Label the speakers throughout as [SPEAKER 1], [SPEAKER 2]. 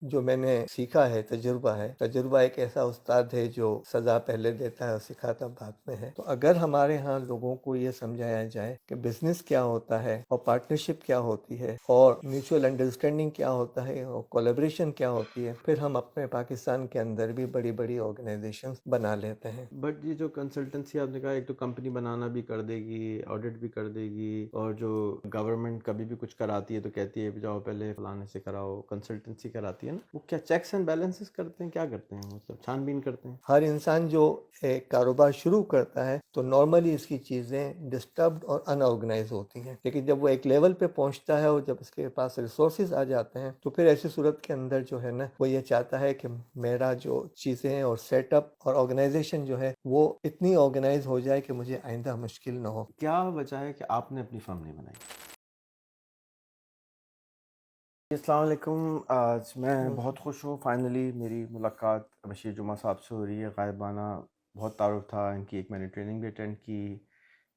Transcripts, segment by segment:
[SPEAKER 1] جو میں نے سیکھا ہے تجربہ ایک ایسا استاد ہے جو سزا پہلے دیتا ہے اور سکھاتا بعد میں ہے. تو اگر ہمارے ہاں لوگوں کو یہ سمجھایا جائے کہ بزنس کیا ہوتا ہے اور پارٹنرشپ کیا ہوتی ہے اور میوچل انڈرسٹینڈنگ کیا ہوتا ہے اور کولیبریشن کیا ہوتی ہے، پھر ہم اپنے پاکستان کے اندر بھی بڑی بڑی آرگنائزیشن بنا لیتے ہیں.
[SPEAKER 2] بٹ یہ جو کنسلٹنسی آپ نے کہا، ایک تو کمپنی بنانا بھی کر دے گی، آڈٹ بھی کر دے گی، اور جو گورنمنٹ کبھی بھی کچھ کراتی ہے تو کہتی ہے جاؤ پہلے فلانے سے کراؤ. کنسلٹنسی کراتی ہے نا، وہ کیا چیکس اینڈ بیلنسز کرتے ہیں؟ کیا کرتے ہیں؟ مطلب چھان بین کرتے ہیں؟
[SPEAKER 1] ہر انسان جو ایک کاروبار شروع کرتا ہے تو نارملی اس کی چیزیں ڈسٹربڈ اور ان آرگنائز ہوتی ہیں، لیکن جب وہ ایک لیول پہ پہنچتا ہے اور جب اس کے پاس ریسورسز آ جاتے ہیں تو پھر ایسی صورت کے اندر جو ہے نا، وہ یہ چاہتا ہے کہ میرا جو چیزیں اور سیٹ اپ اور آرگنائزیشن جو ہے وہ اتنی آرگنائز ہو جائے کہ مجھے آئندہ مشکل نہ ہو.
[SPEAKER 2] کیا وجہ ہے کہ آپ نے اپنی فرم نہیں بنائی؟ السلام علیکم. آج میں بہت خوش ہوں، فائنلی میری ملاقات بشیر جمعہ صاحب سے ہو رہی ہے. غائبانہ بہت تعارف تھا ان کی، ایک میں نے ٹریننگ بھی اٹینڈ کی،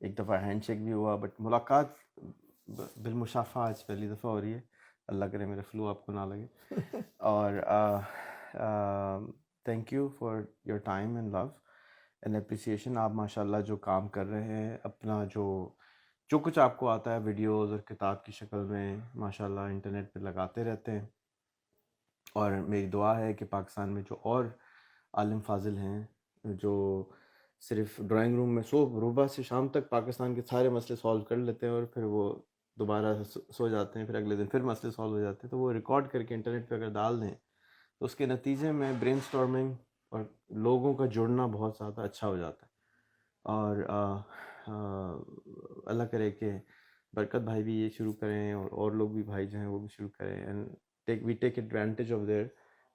[SPEAKER 2] ایک دفعہ ہینڈ شیک بھی ہوا، بٹ ملاقات بالمشافہ آج پہلی دفعہ ہو رہی ہے. اللہ کرے میرے فلو آپ کو نہ لگے. اور thank you for your time and love and appreciation. آپ ماشاء اللہ جو کام کر رہے ہیں، اپنا جو کچھ آپ کو آتا ہے ویڈیوز اور کتاب کی شکل میں ماشاء اللہ انٹرنیٹ پہ لگاتے رہتے ہیں. اور میری دعا ہے کہ پاکستان میں جو اور عالم فاضل ہیں جو صرف ڈرائنگ روم میں صبح سے شام تک پاکستان کے سارے مسئلے سالو کر لیتے ہیں اور پھر وہ دوبارہ سو جاتے ہیں، پھر اگلے دن پھر مسئلے سالو ہو جاتے ہیں، تو وہ ریکارڈ کر کے انٹرنیٹ پہ اگر ڈال دیں تو اس کے نتیجے میں برین سٹارمنگ اور لوگوں کا جڑنا بہت زیادہ اچھا ہو جاتا ہے. اور اللہ کرے کہ برکت بھائی بھی یہ شروع کریں اور لوگ بھی بھائی جو ہیں وہ بھی شروع کریں. And we take advantage of their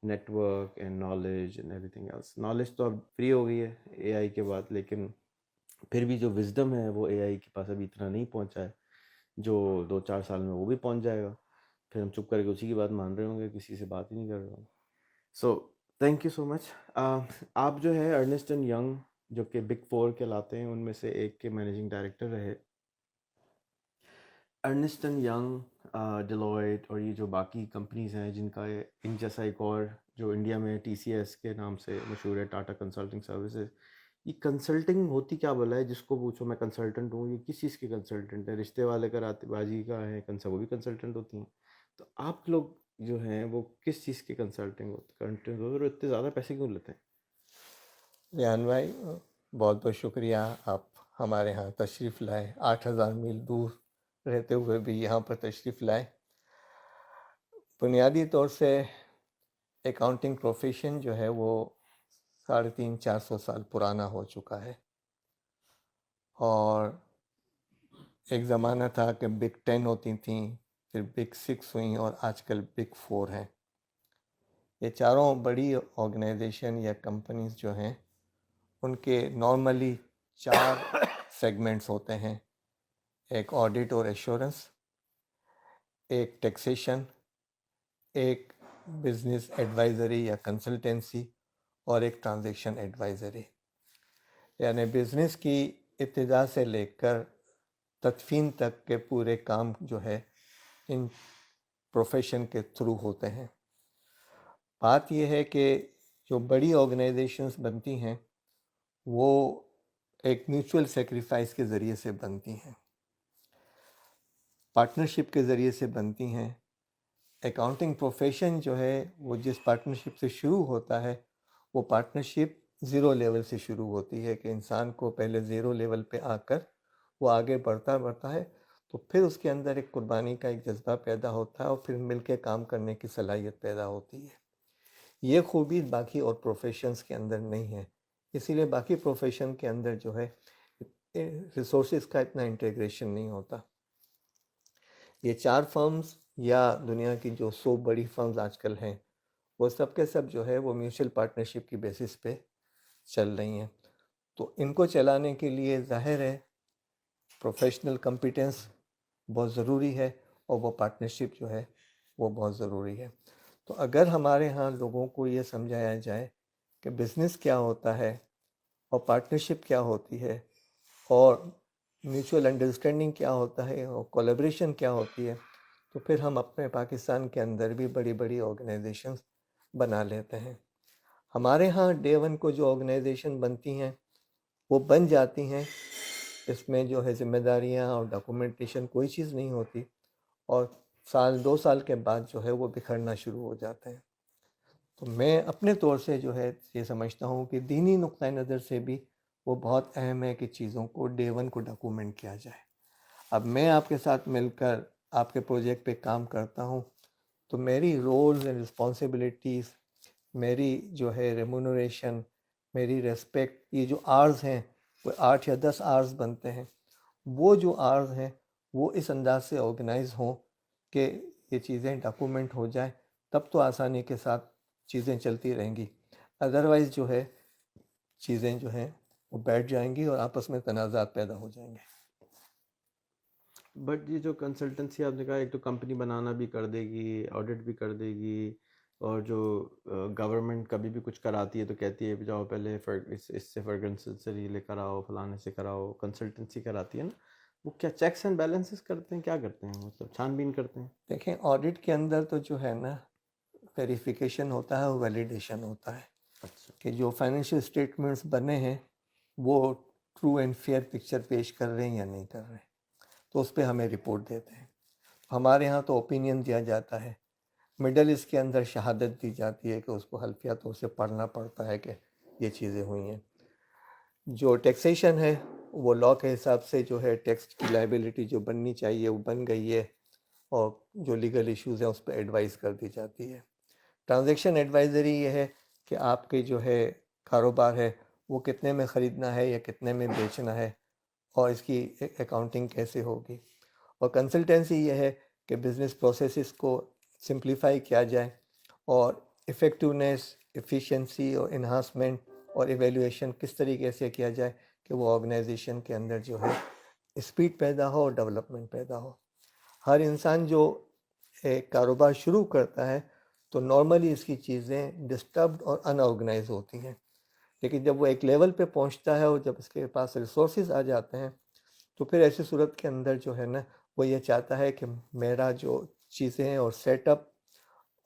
[SPEAKER 2] network and knowledge and everything else. Knowledge تو اب فری ہو گئی ہے اے آئی کے بعد، لیکن پھر بھی جو وزڈم ہے وہ اے آئی کے پاس ابھی اتنا نہیں پہنچا ہے، جو 2-4 سال میں وہ بھی پہنچ جائے گا. پھر ہم چپ کر کے اسی کی بات مان رہے ہوں گے، کسی سے بات ہی نہیں کر رہے ہوں. سو تھینک یو سو مچ. آپ جو ہے ارنسٹ اینڈ ینگ جو کہ بگ فور کہلاتے ہیں ان میں سے ایک کے مینیجنگ ڈائریکٹر رہے. ارنسٹ اینڈ ینگ، ڈیلوائٹ اور یہ جو باقی کمپنیز ہیں جن کا ان جیسا ایک اور جو انڈیا میں ٹی سی ایس کے نام سے مشہور ہے، ٹاٹا کنسلٹنگ سروسز. یہ کنسلٹنگ ہوتی کیا بولا ہے؟ جس کو پوچھو میں کنسلٹنٹ ہوں، یہ کس چیز کے کنسلٹنٹ ہے؟ رشتے والے کا، رات بازی کا ہے وہ بھی کنسلٹنٹ ہوتی ہیں. تو آپ لوگ جو ہیں وہ کس چیز کے کنسلٹنٹ ہوتے اور اتنے زیادہ پیسے کیوں لیتے ہیں؟
[SPEAKER 1] ریحان بھائی، بہت بہت شکریہ، آپ ہمارے ہاں تشریف لائے، 8,000 میل دور رہتے ہوئے بھی یہاں پر تشریف لائے. بنیادی طور سے اکاؤنٹنگ پروفیشن جو ہے وہ 350-400 سال پرانا ہو چکا ہے، اور ایک زمانہ تھا کہ بگ 10 ہوتی تھیں، پھر بگ 6 ہوئیں، اور آج کل بگ 4 ہیں. یہ چاروں بڑی آرگنائزیشن یا کمپنیز جو ہیں ان کے نارملی 4 سیگمنٹس ہوتے ہیں: ایک آڈٹ اور ایشورنس، ایک ٹیکسیشن، ایک بزنس ایڈوائزری یا کنسلٹنسی، اور ایک ٹرانزیکشن ایڈوائزری. یعنی بزنس کی ابتدا سے لے کر تدفین تک کے پورے کام جو ہے ان پروفیشن کے تھرو ہوتے ہیں. بات یہ ہے کہ جو بڑی آرگنائزیشنز بنتی ہیں وہ ایک میوچل سیکریفائس کے ذریعے سے بنتی ہیں، پارٹنرشپ کے ذریعے سے بنتی ہیں. اکاؤنٹنگ پروفیشن جو ہے وہ جس پارٹنرشپ سے شروع ہوتا ہے، وہ پارٹنرشپ زیرو لیول سے شروع ہوتی ہے کہ انسان کو پہلے زیرو لیول پہ آ کر وہ آگے بڑھتا ہے، تو پھر اس کے اندر ایک قربانی کا ایک جذبہ پیدا ہوتا ہے اور پھر مل کے کام کرنے کی صلاحیت پیدا ہوتی ہے. یہ خوبی باقی اور پروفیشنز کے اندر نہیں ہے، اسی لیے باقی پروفیشن کے اندر جو ہے ریسورسز کا اتنا انٹیگریشن نہیں ہوتا. یہ 4 فرمز یا دنیا کی جو 100 بڑی فرمز آج کل ہیں، وہ سب کے سب جو ہے وہ میوچل پارٹنرشپ کی بیسس پہ چل رہی ہیں. تو ان کو چلانے کے لیے ظاہر ہے پروفیشنل کمپیٹنس بہت ضروری ہے، اور وہ پارٹنرشپ جو ہے وہ بہت ضروری ہے. تو اگر ہمارے ہاں لوگوں کو یہ سمجھایا جائے کہ بزنس کیا ہوتا ہے اور پارٹنرشپ کیا ہوتی ہے اور میوچل انڈرسٹینڈنگ کیا ہوتا ہے اور کولیبریشن کیا ہوتی ہے، تو پھر ہم اپنے پاکستان کے اندر بھی بڑی بڑی آرگنائزیشنز بنا لیتے ہیں. ہمارے ہاں ڈے ون کو جو آرگنائزیشن بنتی ہیں وہ بن جاتی ہیں، اس میں جو ہے ذمہ داریاں اور ڈاکومنٹیشن کوئی چیز نہیں ہوتی، اور سال 2 سال کے بعد جو ہے وہ بکھرنا شروع ہو جاتے ہیں. تو میں اپنے طور سے جو ہے یہ سمجھتا ہوں کہ دینی نقطۂ نظر سے بھی وہ بہت اہم ہے کہ چیزوں کو ڈے ون کو ڈاکومنٹ کیا جائے. اب میں آپ کے ساتھ مل کر آپ کے پروجیکٹ پہ کام کرتا ہوں، تو میری رولز اینڈ رسپانسبلٹیز، میری جو ہے ریمونوریشن، میری ریسپیکٹ، یہ جو آرز ہیں وہ 8 یا 10 آرز بنتے ہیں. وہ جو آرز ہیں وہ اس انداز سے آرگنائز ہوں کہ یہ چیزیں ڈاکومنٹ ہو جائیں، تب تو آسانی کے ساتھ چیزیں چلتی رہیں گی. ادروائز جو ہے چیزیں جو ہیں وہ بیٹھ جائیں گی اور آپس میں تنازعات پیدا ہو جائیں گے.
[SPEAKER 2] بٹ یہ جو کنسلٹنسی آپ نے کہا، ایک تو کمپنی بنانا بھی کر دے گی، آڈٹ بھی کر دے گی، اور جو گورنمنٹ کبھی بھی کچھ کراتی ہے تو کہتی ہے جاؤ پہلے اس سے فرگنسن سے لے کر آؤ، فلانے سے کراؤ. کنسلٹنسی کراتی ہے نا، وہ کیا چیکس اینڈ بیلنسز کرتے ہیں، کیا کرتے ہیں، مطلب چھان بین کرتے ہیں؟
[SPEAKER 1] دیکھیں آڈٹ کے اندر تو جو ہے نا ویریفیکیشن ہوتا ہے اور ویلیڈیشن ہوتا ہے
[SPEAKER 2] اچھا.
[SPEAKER 1] کہ جو فائنینشیل اسٹیٹمنٹس بنے ہیں وہ ٹرو اینڈ فیئر پکچر پیش کر رہے ہیں یا نہیں کر رہے ہیں، تو اس پہ ہمیں رپورٹ دیتے ہیں. ہمارے ہاں تو اوپینین دیا جاتا ہے، مڈل اس کے اندر شہادت دی جاتی ہے کہ اس کو حلفیہ طور سے پڑھنا پڑتا ہے کہ یہ چیزیں ہوئی ہیں. جو ٹیکسیشن ہے وہ لاء کے حساب سے جو ہے ٹیکس کی لائبلٹی جو بننی چاہیے وہ بن گئی ہے، اور جو لیگل ایشوز ہیں اس پہ ایڈوائز کر دی جاتی ہے. ٹرانزیکشن ایڈوائزری یہ ہے کہ آپ کے جو ہے کاروبار ہے وہ کتنے میں خریدنا ہے یا کتنے میں بیچنا ہے، اور اس کی اکاؤنٹنگ کیسے ہوگی. اور کنسلٹنسی یہ ہے کہ بزنس پروسیسز کو سمپلیفائی کیا جائے، اور ایفیکٹونیس، ایفیشنسی اور انہانسمنٹ اور ایویلیویشن کس طریقے سے کیا جائے کہ وہ آرگنائزیشن کے اندر جو ہے اسپیڈ پیدا ہو اور ڈیولپمنٹ پیدا ہو. ہر انسان جو ایک کاروبار شروع کرتا ہے تو نارملی اس کی چیزیں ڈسٹربڈ اور ان آرگنائز ہوتی ہیں، لیکن جب وہ ایک لیول پہ پہنچتا ہے اور جب اس کے پاس ریسورسز آ جاتے ہیں تو پھر ایسی صورت کے اندر جو ہے نا وہ یہ چاہتا ہے کہ میرا جو چیزیں ہیں اور سیٹ اپ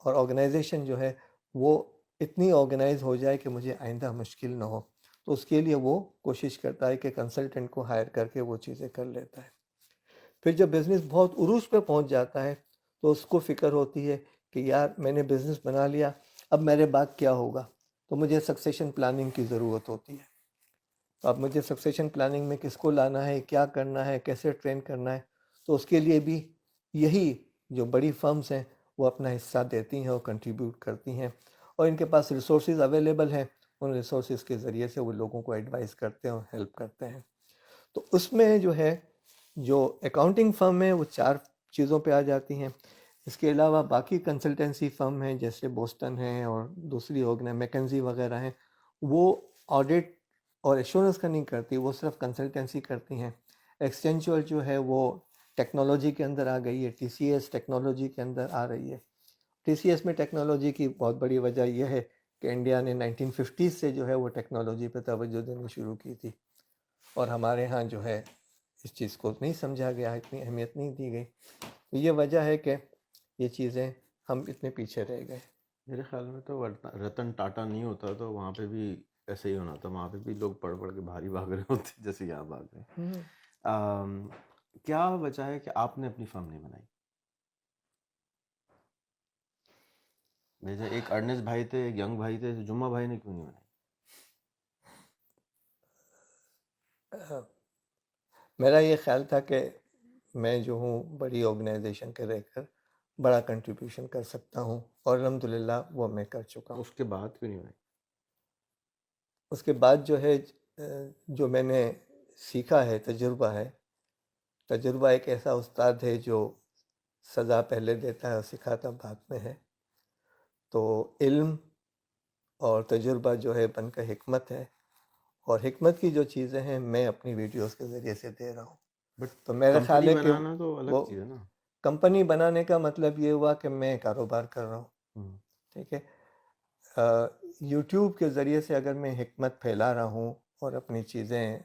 [SPEAKER 1] اور آرگنائزیشن جو ہے وہ اتنی آرگنائز ہو جائے کہ مجھے آئندہ مشکل نہ ہو. تو اس کے لیے وہ کوشش کرتا ہے کہ کنسلٹنٹ کو ہائر کر کے وہ چیزیں کر لیتا ہے. پھر جب بزنس بہت عروج پہ پہنچ جاتا ہے تو اس کو فکر ہوتی ہے کہ یار میں نے بزنس بنا لیا، اب میرے بعد کیا ہوگا، تو مجھے سکسیشن پلاننگ کی ضرورت ہوتی ہے. تو اب مجھے سکسیشن پلاننگ میں کس کو لانا ہے، کیا کرنا ہے، کیسے ٹرین کرنا ہے. تو اس کے لیے بھی یہی جو بڑی فرمز ہیں وہ اپنا حصہ دیتی ہیں اور کنٹریبیوٹ کرتی ہیں، اور ان کے پاس ریسورسز اویلیبل ہیں، ان ریسورسز کے ذریعے سے وہ لوگوں کو ایڈوائز کرتے ہیں اور ہیلپ کرتے ہیں. تو اس میں جو ہے جو اکاؤنٹنگ فرم ہے وہ 4 چیزوں پہ آ جاتی ہیں. اس کے علاوہ باقی کنسلٹنسی فرم ہیں جیسے بوسٹن ہیں اور دوسری میکنزی وغیرہ ہیں، وہ آڈٹ اور ایشورنس کا نہیں کرتی، وہ صرف کنسلٹنسی کرتی ہیں. ایکسچینچر جو ہے وہ ٹیکنالوجی کے اندر آ گئی ہے، ٹی سی ایس ٹیکنالوجی کے اندر آ رہی ہے. ٹی سی ایس میں ٹیکنالوجی کی بہت بڑی وجہ یہ ہے کہ انڈیا نے 1950 سے جو ہے وہ ٹیکنالوجی پہ توجہ دینی شروع کی تھی، اور ہمارے ہاں جو ہے اس چیز کو نہیں سمجھا گیا، اتنی اہمیت نہیں دی گئی. تو یہ وجہ ہے کہ یہ چیزیں ہم اتنے پیچھے رہ گئے.
[SPEAKER 2] میرے خیال میں تو رتن ٹاٹا نہیں ہوتا تو وہاں پہ بھی ایسے ہی ہونا تھا، وہاں پہ بھی لوگ پڑھ پڑھ کے بھاری بھاگ رہے ہوتے جیسے یہاں بھاگ رہے ہیں. کیا وجہ ہے کہ آپ نے اپنی فرم نہیں بنائی؟ میرے ایک ارنس بھائی تھے، ایک ینگ بھائی تھے، جمعہ بھائی نے کیوں نہیں بنائی؟
[SPEAKER 1] میرا یہ خیال تھا کہ میں جو ہوں بڑی آرگنائزیشن کے رہ کر بڑا کنٹریبیوشن کر سکتا ہوں، اور الحمدللہ وہ میں کر چکا ہوں.
[SPEAKER 2] اس کے بعد کیوں نہیں بنائی؟
[SPEAKER 1] اس کے بعد جو ہے جو میں نے سیکھا ہے، تجربہ ایک ایسا استاد ہے جو سزا پہلے دیتا ہے اور سکھاتا بعد میں ہے. تو علم اور تجربہ جو ہے بن کر حکمت ہے، اور حکمت کی جو چیزیں ہیں میں اپنی ویڈیوز کے ذریعے سے دے رہا ہوں.
[SPEAKER 2] بٹ
[SPEAKER 1] تو میرا خیال
[SPEAKER 2] کمپنی
[SPEAKER 1] ہے کہ
[SPEAKER 2] بنانا تو الگ
[SPEAKER 1] وہ
[SPEAKER 2] چیز ہے نا.
[SPEAKER 1] کمپنی بنانے کا مطلب یہ ہوا کہ میں کاروبار کر رہا ہوں، ٹھیک ہے. یوٹیوب کے ذریعے سے اگر میں حکمت پھیلا رہا ہوں اور اپنی چیزیں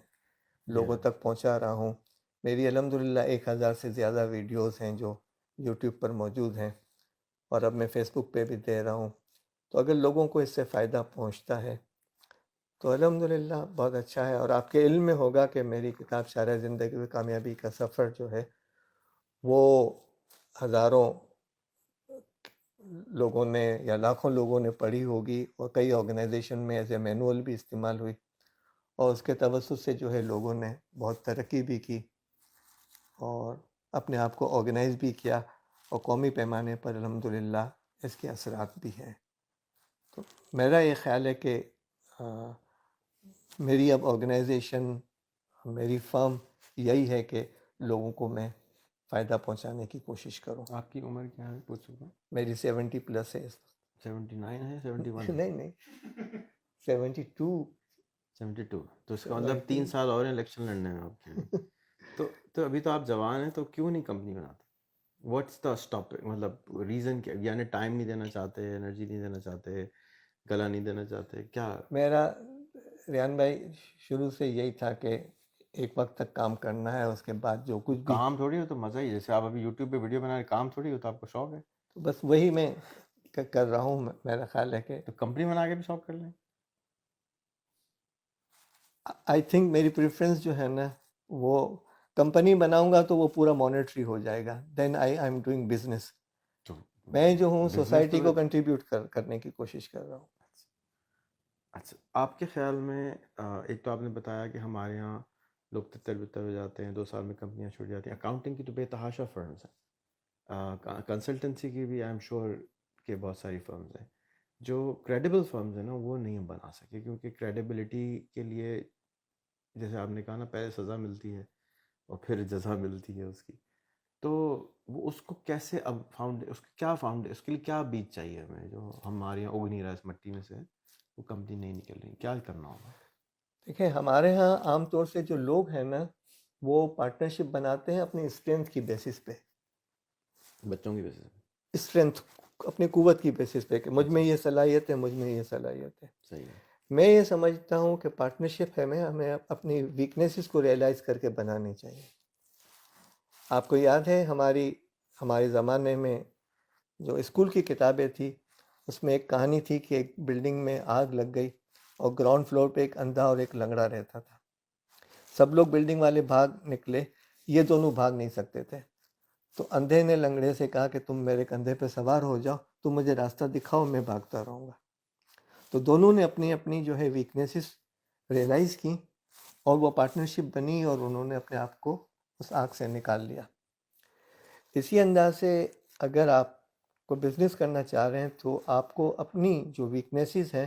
[SPEAKER 1] لوگوں تک پہنچا رہا ہوں، میری الحمدللہ 1000 سے زیادہ ویڈیوز ہیں جو یوٹیوب پر موجود ہیں، اور اب میں فیس بک پہ بھی دے رہا ہوں. تو اگر لوگوں کو اس سے فائدہ پہنچتا ہے تو الحمدللہ بہت اچھا ہے. اور آپ کے علم میں ہوگا کہ میری کتاب شرح زندگی و کامیابی کا سفر جو ہے وہ ہزاروں لوگوں نے یا لاکھوں لوگوں نے پڑھی ہوگی، اور کئی آرگنائزیشن میں ایز اے مینول بھی استعمال ہوئی، اور اس کے توسط سے جو ہے لوگوں نے بہت ترقی بھی کی اور اپنے آپ کو آرگنائز بھی کیا، اور قومی پیمانے پر الحمدللہ اس کے اثرات بھی ہیں. تو میرا یہ خیال ہے کہ میری اب آرگنائزیشن، میری فرم یہی ہے کہ لوگوں کو میں فائدہ پہنچانے کی کوشش کروں.
[SPEAKER 2] آپ کی عمر کیا ہے پوچھ سکتا ہوں؟
[SPEAKER 1] میری 70+ ہے.
[SPEAKER 2] 79 ہے 71 ہے؟
[SPEAKER 1] نہیں نہیں 72.
[SPEAKER 2] 72. تو اس کا مطلب 3 سال اور الیکشن لڑنے میں آپ کے لیے. تو ابھی تو آپ جوان ہیں، تو کیوں نہیں کمپنی بناتے؟ واٹس دا اسٹاپ، مطلب ریزن کیا؟ یعنی ٹائم نہیں دینا چاہتے، انرجی نہیں دینا چاہتے، گلا نہیں دینا چاہتے، کیا؟
[SPEAKER 1] میرا ریان بھائی شروع سے یہی تھا کہ ایک وقت تک کام کرنا ہے، اس کے بعد جو کچھ بھی
[SPEAKER 2] کام تھوڑی ہو تو مزہ ہی، جیسے آپ ابھی یوٹیوب پہ ویڈیو بنا رہے، کام تھوڑی ہو تو آپ کو شوق ہے.
[SPEAKER 1] تو بس وہی میں کر رہا ہوں. میرا خیال ہے کہ
[SPEAKER 2] تو کمپنی بنا کے بھی شوق کر لیں.
[SPEAKER 1] آئی تھنک میری پریفرنس جو ہے نا، وہ کمپنی بناؤں گا تو وہ پورا مانیٹری ہو جائے گا. دین آئی ایم ڈوئنگ بزنس.
[SPEAKER 2] تو
[SPEAKER 1] میں جو ہوں
[SPEAKER 2] بزنس
[SPEAKER 1] سوسائٹی
[SPEAKER 2] تو
[SPEAKER 1] کو کنٹریبیوٹ کرنے کی کوشش کر رہا ہوں.
[SPEAKER 2] اچھا، آپ کے خیال میں ایک تو آپ نے بتایا کہ ہمارے یہاں لوگ تتر بتر ہو جاتے ہیں، 2 سال میں کمپنیاں چھوٹ جاتی ہیں. اکاؤنٹنگ کی تو بے تحاشا فرمز ہیں، کنسلٹنسی کی بھی آئی ایم شیور کہ بہت ساری فرمز ہیں. جو کریڈیبل فرمز ہیں نا وہ نہیں ہم بنا سکے، کیونکہ کریڈیبلٹی کے لیے جیسے آپ نے کہا نا، پہلے سزا ملتی ہے اور پھر جزا ملتی ہے اس کی. تو وہ اس کو کیسے اب اس کے کیا اس کے لیے کیا بیج چاہیے ہمیں، جو ہمارے یہاں اگ نہیں رہا اس مٹی میں سے، وہ کمپنی نہیں نکل رہی، کیا کرنا ہوگا؟
[SPEAKER 1] دیکھیں ہمارے ہاں عام طور سے جو لوگ ہیں نا، وہ پارٹنرشپ بناتے ہیں اپنی اسٹرینتھ کی بیسس پہ.
[SPEAKER 2] بچوں کی وجہ سے.
[SPEAKER 1] اسٹرینتھ اپنی قوت کی بیسس پہ کہ مجھ میں یہ صلاحیت ہے، مجھ میں یہ صلاحیت ہے.
[SPEAKER 2] صحیح ہے.
[SPEAKER 1] میں یہ سمجھتا ہوں کہ پارٹنرشپ ہمیں اپنی ویکنیسز کو ریئلائز کر کے بنانی چاہیے. آپ کو یاد ہے ہمارے زمانے میں جو اسکول کی کتابیں تھی، اس میں ایک کہانی تھی کہ ایک بلڈنگ میں آگ لگ گئی اور گراؤنڈ فلور پہ ایک اندھا اور ایک لنگڑا رہتا تھا. سب لوگ بلڈنگ والے بھاگ نکلے، یہ دونوں بھاگ نہیں سکتے تھے. تو اندھے نے لنگڑے سے کہا کہ تم میرے کندھے پہ سوار ہو جاؤ، تم مجھے راستہ دکھاؤ، میں بھاگتا رہوں گا. تو دونوں نے اپنی اپنی جو ہے ویکنیسز ریئلائز کی اور وہ پارٹنرشپ بنی اور انہوں نے اپنے آپ کو اس آگ سے نکال لیا. اسی انداز سے اگر آپ کو بزنس کرنا چاہ رہے ہیں تو آپ کو اپنی جو ویکنیسز ہیں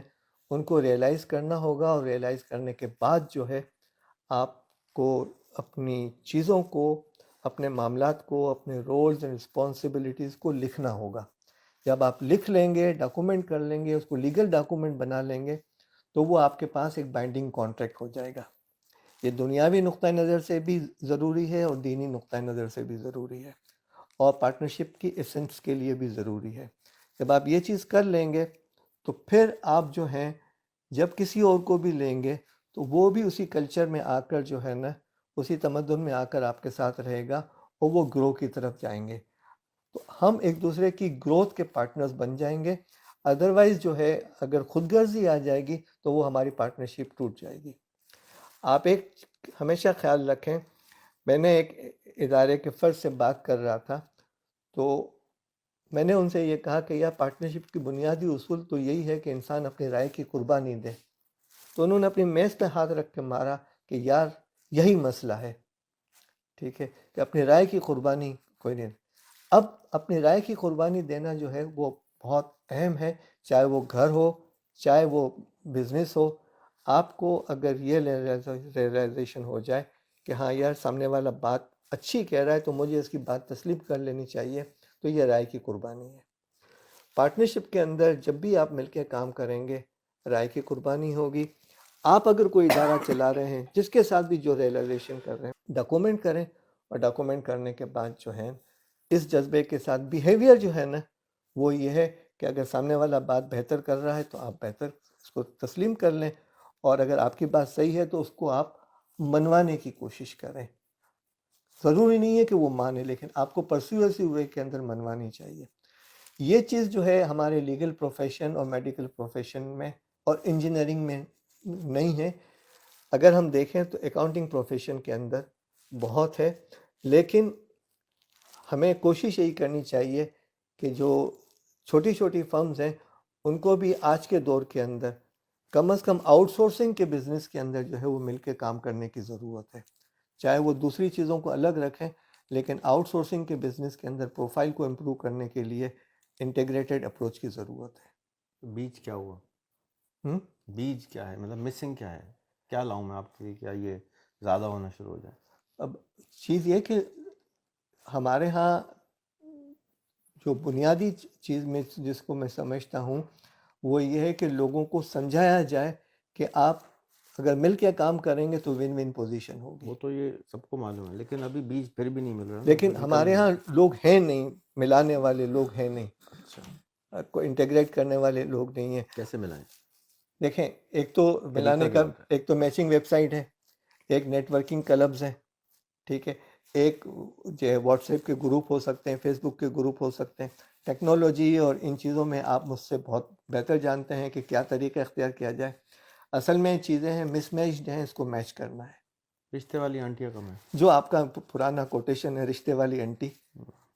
[SPEAKER 1] ان کو ریئلائز کرنا ہوگا، اور ریئلائز کرنے کے بعد جو ہے آپ کو اپنی چیزوں کو، اپنے معاملات کو، اپنے رولز اینڈ رسپانسبلٹیز کو لکھنا ہوگا. جب آپ لکھ لیں گے، ڈاکومنٹ کر لیں گے، اس کو لیگل ڈاکومنٹ بنا لیں گے، تو وہ آپ کے پاس ایک بائنڈنگ کانٹریکٹ ہو جائے گا. یہ دنیاوی نقطہ نظر سے بھی ضروری ہے اور دینی نقطہ نظر سے بھی ضروری ہے، اور پارٹنرشپ کی ایسنس کے لیے بھی ضروری ہے. جب آپ یہ چیز کر لیں گے تو پھر آپ جو ہیں جب کسی اور کو بھی لیں گے تو وہ بھی اسی کلچر میں آ کر جو ہے نا، اسی تمدن میں آ کر آپ کے ساتھ رہے گا اور وہ گرو کی طرف جائیں گے. تو ہم ایک دوسرے کی گروتھ کے پارٹنرز بن جائیں گے. ادروائز جو ہے اگر خود غرضی آ جائے گی تو وہ ہماری پارٹنرشپ ٹوٹ جائے گی. آپ ایک ہمیشہ خیال رکھیں، میں نے ایک ادارے کے فرد سے بات کر رہا تھا، تو میں نے ان سے یہ کہا کہ یہ پارٹنرشپ کی بنیادی اصول تو یہی ہے کہ انسان اپنی رائے کی قربانی دے. تو انہوں نے اپنی میز پہ ہاتھ رکھ کے مارا کہ یار یہی مسئلہ ہے، ٹھیک ہے، کہ اپنی رائے کی قربانی کوئی نہیں. اب اپنی رائے کی قربانی دینا جو ہے وہ بہت اہم ہے، چاہے وہ گھر ہو، چاہے وہ بزنس ہو. آپ کو اگر یہ ریئلائزیشن ہو جائے کہ ہاں یار سامنے والا بات اچھی کہہ رہا ہے تو مجھے اس کی بات تسلیم کر لینی چاہیے، تو یہ رائے کی قربانی ہے. پارٹنرشپ کے اندر جب بھی آپ مل کے کام کریں گے، رائے کی قربانی ہوگی. آپ اگر کوئی ادارہ چلا رہے ہیں، جس کے ساتھ بھی جو ریئلائزیشن کر رہے ہیں، ڈاکومنٹ کریں، اور ڈاکومنٹ کرنے کے بعد جو ہے اس جذبے کے ساتھ بیہیویئر جو ہے نا وہ یہ ہے کہ اگر سامنے والا بات بہتر کر رہا ہے تو آپ بہتر اس کو تسلیم کر لیں، اور اگر آپ کی بات صحیح ہے تو اس کو آپ منوانے کی کوشش کریں. ضروری نہیں ہے کہ وہ مانے، لیکن آپ کو پرسیویسو وے کے اندر منوانی چاہیے. یہ چیز جو ہے ہمارے لیگل پروفیشن اور میڈیکل پروفیشن میں اور انجینئرنگ میں نہیں ہے. اگر ہم دیکھیں تو اکاؤنٹنگ پروفیشن کے اندر بہت ہے، لیکن ہمیں کوشش یہی کرنی چاہیے کہ جو چھوٹی چھوٹی فرمز ہیں ان کو بھی آج کے دور کے اندر کم از کم آؤٹ سورسنگ کے بزنس کے اندر جو ہے وہ مل کے کام کرنے کی ضرورت ہے. چاہے وہ دوسری چیزوں کو الگ رکھیں، لیکن آؤٹ سورسنگ کے بزنس کے اندر پروفائل کو امپروو کرنے کے لیے انٹیگریٹڈ اپروچ کی ضرورت ہے.
[SPEAKER 2] بیج کیا ہوا؟
[SPEAKER 1] ہم؟
[SPEAKER 2] بیج کیا ہے؟ مطلب مسنگ کیا ہے؟ کیا لاؤں میں آپ کے لیے کیا یہ زیادہ ہونا شروع ہو جائے؟
[SPEAKER 1] اب چیز یہ کہ ہمارے ہاں جو بنیادی چیز میں جس کو میں سمجھتا ہوں وہ یہ ہے کہ لوگوں کو سمجھایا جائے کہ آپ اگر مل کے کام کریں گے تو ون ون پوزیشن ہوگی.
[SPEAKER 2] وہ تو یہ سب کو معلوم ہے، لیکن ابھی بیج پھر بھی نہیں مل رہا نا،
[SPEAKER 1] لیکن
[SPEAKER 2] نکل
[SPEAKER 1] ہمارے
[SPEAKER 2] نہیں
[SPEAKER 1] ہاں
[SPEAKER 2] رہا.
[SPEAKER 1] لوگ ہیں نہیں، ملانے والے لوگ ہیں نہیں،
[SPEAKER 2] اچھا،
[SPEAKER 1] کو انٹیگریٹ کرنے والے لوگ نہیں ہیں.
[SPEAKER 2] کیسے ملائیں؟
[SPEAKER 1] دیکھیں، ایک تو
[SPEAKER 2] طریقہ
[SPEAKER 1] ملانے
[SPEAKER 2] کیا
[SPEAKER 1] کا
[SPEAKER 2] ہوتا ہے؟
[SPEAKER 1] ایک تو میچنگ ویب سائٹ ہے، ایک نیٹ ورکنگ کلبز ہیں، ٹھیک ہے، ایک جو ہے واٹس ایپ کے گروپ ہو سکتے ہیں، فیس بک کے گروپ ہو سکتے ہیں. ٹیکنالوجی اور ان چیزوں میں آپ مجھ سے بہت بہتر جانتے ہیں کہ کیا طریقہ اختیار کیا جائے. اصل میں چیزیں ہیں مس میچڈ ہیں، اس کو میچ کرنا ہے.
[SPEAKER 2] رشتے والی آنٹیاں کم ہیں.
[SPEAKER 1] جو آپ کا پرانا کوٹیشن ہے رشتے والی انٹی،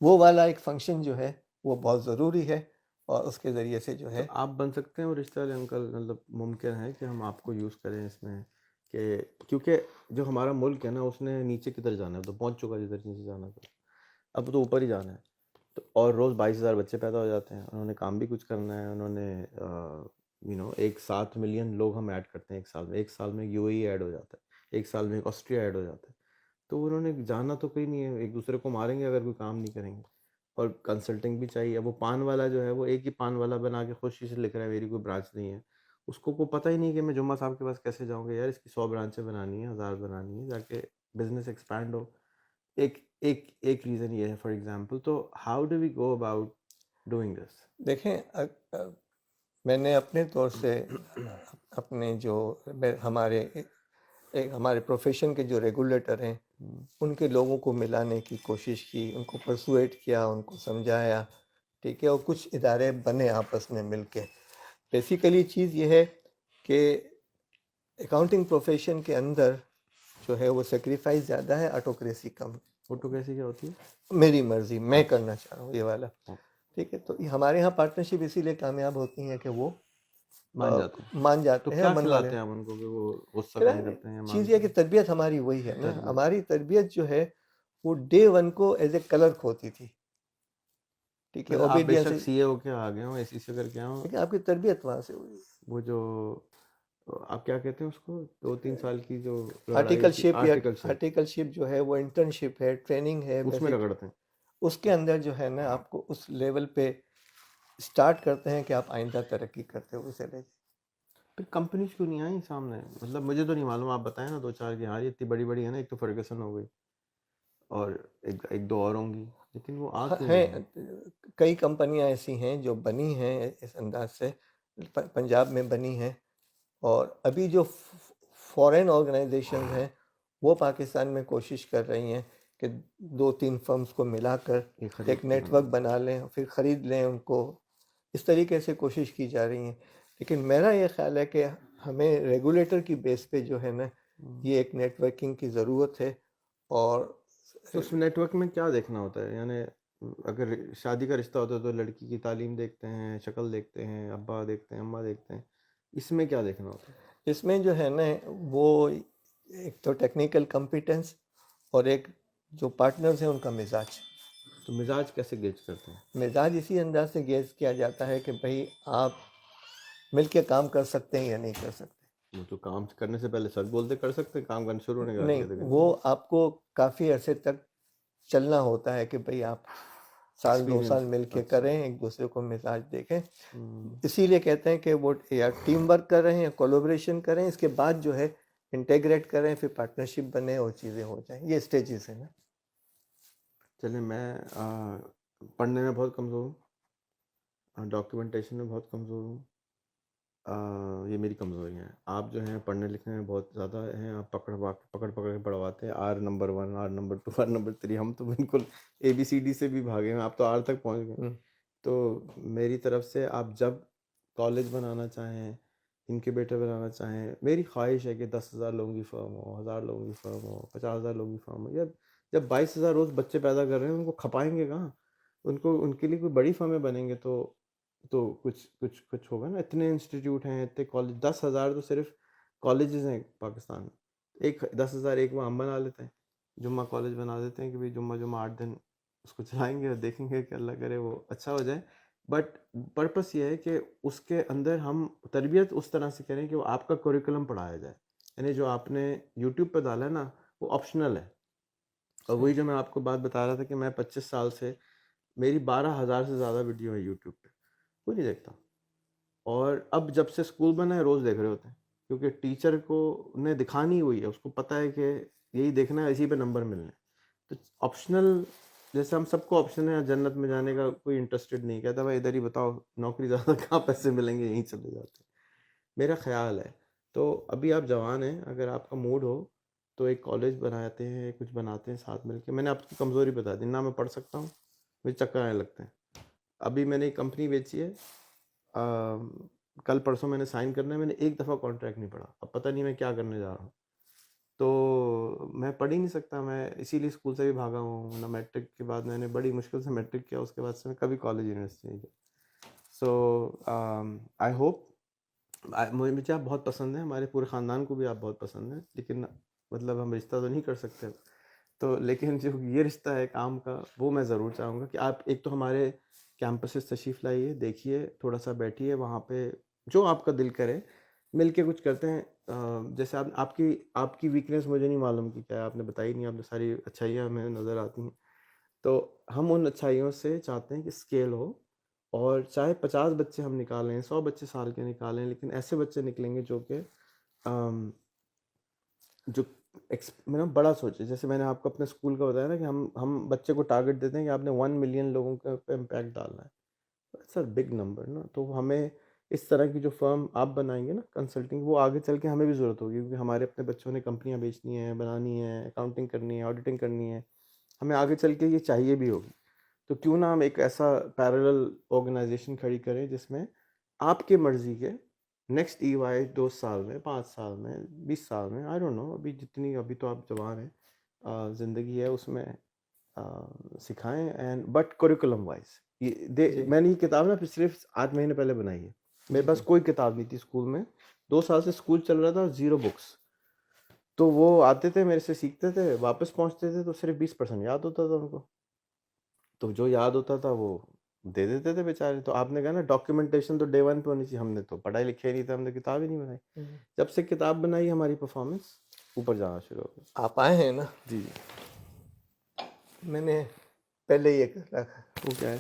[SPEAKER 1] وہ والا ایک فنکشن جو ہے وہ بہت ضروری ہے، اور اس کے ذریعے سے جو
[SPEAKER 2] تو
[SPEAKER 1] ہے
[SPEAKER 2] آپ بن سکتے ہیں وہ رشتے والے انکل؟ مطلب ممکن ہے کہ ہم آپ کو یوز کریں اس میں، کہ کیونکہ جو ہمارا ملک ہے نا اس نے نیچے کدھر جانا ہے، تو پہنچ چکا جدھر نیچے جانا تھا، اب تو اوپر ہی جانا ہے. تو اور روز 22,000 بچے پیدا ہو جاتے ہیں، انہوں نے کام بھی کچھ کرنا ہے، انہوں نے ایک 7 ملین لوگ ہم ایڈ کرتے ہیں ایک سال میں یو اے ای ایڈ ہو جاتا ہے، ایک سال میں آسٹریا ایڈ ہو جاتا ہے. تو انہوں نے جانا تو کوئی نہیں ہے، ایک دوسرے کو ماریں گے اگر کوئی کام نہیں کریں گے. اور کنسلٹنگ بھی چاہیے. اب وہ پان والا جو ہے وہ ایک ہی پان والا بنا کے خوشی سے لکھ رہا ہے میری کوئی برانچ نہیں ہے، اس کو پتہ ہی نہیں کہ میں جمعہ صاحب کے پاس کیسے جاؤں گا. یار اس کی 100 برانچیں بنانی ہیں، 1000 بنانی ہے، جا کے بزنس ایکسپینڈ ہو. ایک ریزن یہ ہے فار ایگزامپل. تو how do we go about doing this?
[SPEAKER 1] دیکھیں میں نے اپنے طور سے اپنے جو ہمارے پروفیشن کے جو ریگولیٹر ہیں ان کے لوگوں کو ملانے کی کوشش کی، ان کو پرسویٹ کیا، ان کو سمجھایا، ٹھیک ہے، اور کچھ ادارے بنے آپس میں مل کے. بیسیکلی چیز یہ ہے کہ اکاؤنٹنگ پروفیشن کے اندر جو ہے وہ سیکریفائز زیادہ ہے، آٹوکریسی کم.
[SPEAKER 2] فوٹو کیسی کیا ہوتی ہے؟
[SPEAKER 1] میری مرضی، میں کرنا چاہ رہا ہوں یہ والا، ٹھیک ہے. تو ہمارے ہاں پارٹنرشپ اسی لیے کامیاب ہوتی ہیں کہ وہ
[SPEAKER 2] مان جاتے ہیں.
[SPEAKER 1] مان
[SPEAKER 2] تو
[SPEAKER 1] جاتے ہیں
[SPEAKER 2] کیا
[SPEAKER 1] من والے.
[SPEAKER 2] کھلاتے ہیں آپ ان کو کہ وہ غصہ کم کرتے ہیں یا
[SPEAKER 1] چیز یہ
[SPEAKER 2] مانتے
[SPEAKER 1] کہ
[SPEAKER 2] ہیں؟
[SPEAKER 1] تربیت ہماری وہی ہے نا،
[SPEAKER 2] تربیت.
[SPEAKER 1] ہماری تربیت جو ہے وہ ڈے ون کو ایز اے کلرک ہوتی تھی، ٹھیک ہے،
[SPEAKER 2] آپ بے
[SPEAKER 1] اوبیڈینس.
[SPEAKER 2] شک سی اے ہو کے آ گئے ہوں، اے سی سے کر کے ہوں.
[SPEAKER 1] لیکن آپ کی تربیت وہاں سے ہوئی.
[SPEAKER 2] وہ جو آپ کیا کہتے ہیں اس کو، 2-3 سال کی جو لڑائی
[SPEAKER 1] آرٹیکل
[SPEAKER 2] ہوتی ہے،
[SPEAKER 1] شپ یا
[SPEAKER 2] آرٹیکل شپ،
[SPEAKER 1] آرٹیکل شپ جو ہے وہ انٹرنشپ ہے، ٹریننگ ہے
[SPEAKER 2] اس میں
[SPEAKER 1] بیسک.
[SPEAKER 2] رگڑتے ہیں.
[SPEAKER 1] اس کے اندر جو ہے نا آپ کو اس لیول پہ سٹارٹ کرتے ہیں کہ آپ آئندہ ترقی کرتے ہو اسے لے.
[SPEAKER 2] پھر کمپنیز کیوں نہیں آئیں سامنے؟ مطلب مجھے تو نہیں معلوم، آپ بتائیں نا 2-4 کہ ہاں یہ اتنی بڑی بڑی ہے نا. ایک تو فرگسن ہو گئی اور ایک دو اور ہوں گی، لیکن وہ آ کیوں
[SPEAKER 1] ہیں
[SPEAKER 2] نہیں ہیں؟
[SPEAKER 1] کئی کمپنیاں ایسی ہیں جو بنی ہیں اس انداز سے، پنجاب میں بنی ہیں، اور ابھی جو فورین آرگنائزیشنز ہیں وہ پاکستان میں کوشش کر رہی ہیں کہ 2-3 فرمز کو ملا کر
[SPEAKER 2] یہ خرید
[SPEAKER 1] ایک نیٹ ورک بنا لیں، پھر خرید لیں ان کو. اس طریقے سے کوشش کی جا رہی ہیں. لیکن میرا یہ خیال ہے کہ ہمیں ریگولیٹر کی بیس پہ جو ہے نا یہ ایک نیٹ ورکنگ کی ضرورت ہے. اور
[SPEAKER 2] تو اس نیٹ ورک میں کیا دیکھنا ہوتا ہے؟ یعنی اگر شادی کا رشتہ ہوتا ہے تو لڑکی کی تعلیم دیکھتے ہیں، شکل دیکھتے ہیں، ابا دیکھتے ہیں، اماں دیکھتے ہیں. اس میں کیا دیکھنا ہوتا ہے؟
[SPEAKER 1] اس میں جو ہے نا وہ ایک تو ٹیکنیکل کمپیٹنس اور ایک جو پارٹنرز ہیں ان کا مزاج.
[SPEAKER 2] تو مزاج کیسے گیج کرتے ہیں؟
[SPEAKER 1] مزاج اسی انداز سے گیج کیا جاتا ہے کہ بھئی آپ مل کے کام کر سکتے ہیں یا نہیں کر سکتے.
[SPEAKER 2] وہ تو کام کرنے سے پہلے سچ بولتے کر سکتے ہیں، کام کرنے شروع ہونے کے بعد
[SPEAKER 1] نہیں،
[SPEAKER 2] کہتے ہیں.
[SPEAKER 1] وہ آپ کو کافی عرصے تک چلنا ہوتا ہے کہ بھئی آپ 1-2 سال مل کے کریں، ایک دوسرے کو مزاج دیکھیں. اسی لیے کہتے ہیں کہ وہ یا ٹیم ورک کریں یا کولیبریشن کریں، اس کے بعد جو ہے انٹیگریٹ کریں، پھر پارٹنرشپ بنے اور چیزیں ہو جائیں. یہ سٹیجز ہیں نا.
[SPEAKER 2] چلیں، میں پڑھنے میں بہت کمزور ہوں، ڈاکیومنٹیشن میں بہت کمزور ہوں. یہ میری کمزوری ہیں. آپ جو ہیں پڑھنے لکھنے میں بہت زیادہ ہیں، آپ پکڑ کے پڑھواتے ہیں. R number 1، R number 2، R number 3. ہم تو بالکل ABCD سے بھی بھاگے ہیں، آپ تو آر تک پہنچ گئے. تو میری طرف سے آپ جب کالج بنانا چاہیں، انکیوبیٹر بنانا چاہیں، میری خواہش ہے کہ 10,000 لوگوں کی فرم ہو، 1,000 لوگوں کی فرم ہو، 50,000 لوگوں کی فرم ہو. جب 22,000 روز بچے پیدا کر رہے ہیں، ان کو کھپائیں گے کہاں؟ ان کے لیے کوئی بڑی فرمیں بنیں گے تو کچھ ہوگا نا. اتنے انسٹیٹیوٹ ہیں، اتنے کالج، 10,000 تو صرف کالجز ہیں پاکستان میں. 10,000 ایک وہ ہم بنا لیتے ہیں، جمعہ کالج بنا دیتے ہیں کہ بھائی جمعہ 8 دن اس کو چلائیں گے اور دیکھیں گے کہ اللہ کرے وہ اچھا ہو جائے. بٹ پرپس یہ ہے کہ اس کے اندر ہم تربیت اس طرح سے کریں کہ وہ آپ کا کوریکولم پڑھایا جائے. یعنی جو آپ نے یوٹیوب پہ ڈالا ہے نا، وہ آپشنل ہے. اور وہی جو میں آپ کو بات بتا رہا تھا کہ میں 25 سال سے میری 12,000 سے زیادہ ویڈیو ہے یوٹیوب پہ، کوئی نہیں دیکھتا. اور اب جب سے اسکول بنا ہے روز دیکھ رہے ہوتے ہیں، کیونکہ ٹیچر کو نے دکھانی ہوئی ہے، اس کو پتہ ہے کہ یہی دیکھنا ہے، اسی پہ نمبر ملنے. تو آپشنل، جیسے ہم سب کو آپشن ہے جنت میں جانے کا، کوئی انٹرسٹڈ نہیں کہتا بھائی ادھر ہی بتاؤ نوکری زیادہ کہاں پیسے ملیں گے، یہیں چلے جاتے ہیں. میرا خیال ہے تو ابھی آپ جوان ہیں، اگر آپ کا موڈ ہو تو ایک کالج بناتے ہیں، کچھ بناتے ہیں ساتھ مل کے. میں نے آپ کی کمزوری بتا دی، نہ میں پڑھ سکتا ہوں، مجھے چکر آنے لگتے ہیں. ابھی میں نے ایک کمپنی بیچی ہے، کل پرسوں میں نے سائن کرنا ہے، میں نے ایک دفعہ کانٹریکٹ نہیں پڑھا. اب پتہ نہیں میں کیا کرنے جا رہا ہوں. تو میں پڑھ ہی نہیں سکتا، میں اسی لیے اسکول سے بھی بھاگا ہوں نا. میٹرک کے بعد میں نے بڑی مشکل سے میٹرک کیا، اس کے بعد سے میں کبھی کالج یونیورسٹی نہیں گیا. سو آئی ہوپ، مجھے آپ بہت پسند ہیں، ہمارے پورے خاندان کو بھی آپ بہت پسند ہیں، لیکن مطلب ہم رشتہ تو نہیں کر سکتے تو، لیکن جو یہ رشتہ ہے کام کا، وہ میں ضرور چاہوں گا کہ آپ ایک تو ہمارے کیمپسز تشریف لائیے، دیکھیے، تھوڑا سا بیٹھیے وہاں پہ، جو آپ کا دل کرے مل کے کچھ کرتے ہیں. جیسے آپ کی ویکنیس مجھے نہیں معلوم کہ کیا ہے، آپ نے بتائی نہیں، آپ نے ساری اچھائیاں ہمیں نظر آتی ہیں. تو ہم ان اچھائیوں سے چاہتے ہیں کہ اسکیل ہو، اور چاہے 50 بچے ہم نکالیں، 100 بچے سال کے نکالیں، لیکن ایسے بچے نکلیں گے جو کہ جو میں نے بڑا سوچے. جیسے میں نے آپ کو اپنے اسکول کا بتایا نا کہ ہم بچے کو ٹارگٹ دیتے ہیں کہ آپ نے 1 ملین لوگوں کے پہ امپیکٹ ڈالنا ہے. اٹس اے بگ نمبر نا. تو ہمیں اس طرح کی جو فرم آپ بنائیں گے نا کنسلٹنگ، وہ آگے چل کے ہمیں بھی ضرورت ہوگی، کیونکہ ہمارے اپنے بچوں نے کمپنیاں بیچنی ہیں، بنانی ہیں، اکاؤنٹنگ کرنی ہے، آڈیٹنگ کرنی ہے، ہمیں آگے چل کے یہ چاہیے بھی ہوگی. تو کیوں نہ ہم ایک ایسا پیرلل آرگنائزیشن کھڑی کریں جس میں آپ کے مرضی کے نیکسٹ EY 2 سال میں، 5 سال میں، 20 سال میں، آئی ڈونٹ نو، ابھی تو آپ جوان ہیں، زندگی ہے اس میں سکھائیں. اینڈ بٹ کوریکولم وائز میں نے یہ کتاب نا صرف 8 مہینے پہلے بنائی ہے. میرے پاس کوئی کتاب نہیں تھی اسکول میں، 2 سال سے اسکول چل رہا تھا، 0 بکس. تو وہ آتے تھے میرے سے سیکھتے تھے، واپس پہنچتے تھے تو صرف 20% یاد ہوتا تھا ان کو. تو جو یاد ہوتا تھا وہ دے دیتے تھے بیچارے. تو آپ نے کہا نا ڈاکیومنٹیشن تو ڈے 1 پہ ہونی چاہیے. ہم نے تو پڑھائی لکھے نہیں تھے، ہم نے کتاب ہی نہیں بنائی. جب سے کتاب بنائی ہماری پرفارمنس اوپر جانا شروع ہو گئی.
[SPEAKER 1] آپ آئے ہیں نا.
[SPEAKER 2] جی
[SPEAKER 1] میں نے پہلے یہ رکھا،
[SPEAKER 2] وہ کیا ہے؟